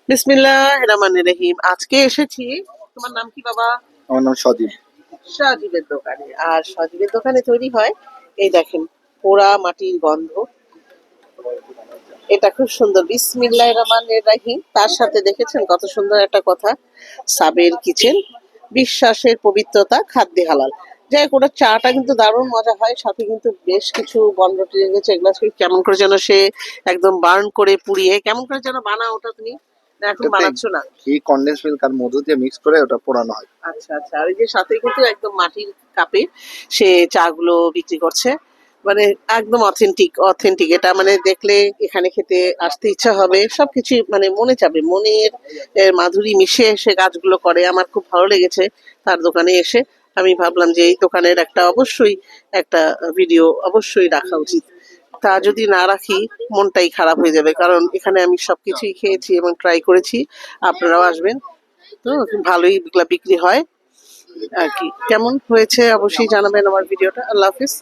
বিসমিল্লাহির রহমানির রহিম। আজকে এসেছি, তোমার নাম কি বাবা? আমার নাম সজীব। সজীবের দোকানে। আর সজীবের দোকানে তৈরি হয়, এই দেখেন, পোড়া মাটির গন্ধ। এটা খুব সুন্দর। বিসমিল্লাহির রহমানির রহিম। তার সাথে দেখেছেন কত সুন্দর একটা কথা, সাবের কিচেন, বিশ্বাসের পবিত্রতা, খাদ্যে হালাল। যাই হোক, ওটার চাটা কিন্তু দারুণ মজা হয়। সাথে কিন্তু বেশ কিছু বনরটি রেখেছে, এগুলো কেমন করে যেন সে একদম বার্ন করে পুড়িয়ে কেমন করে যেন বানাও ওটা তুমি, না এখন এটাতে বানাচ্ছ না? ঘি, কনডেন্স মিল্ক আর মধু দিয়ে মিক্স করে ওটা পোড়ানো হয়। আচ্ছা আচ্ছা। আর এই যে সাথে কিন্তু একদম মাটির কাপে সে চা গুলো বিক্রি করছে, মানে একদম অথেন্টিক অথেন্টিক। এটা মানে দেখলে এখানে খেতে আসতে ইচ্ছা হবে, সবকিছু মানে মনে যাবে, মনের মাধুরী মিশে সে কাজগুলো করে। আমার খুব ভালো লেগেছে তার দোকানে এসে। আমি ভাবলাম যে এই দোকানের একটা অবশ্যই একটা ভিডিও অবশ্যই রাখা উচিত। তা যদি না রাখি মনটাই খারাপ হয়ে যাবে, কারণ এখানে আমি সবকিছুই খেয়েছি এবং ট্রাই করেছি। আপনারাও আসবেন, তো ভালোই এগুলা বিক্রি হয় আর কি। কেমন হয়েছে অবশ্যই জানাবেন আমার ভিডিওটা। আল্লাহ হাফিজ।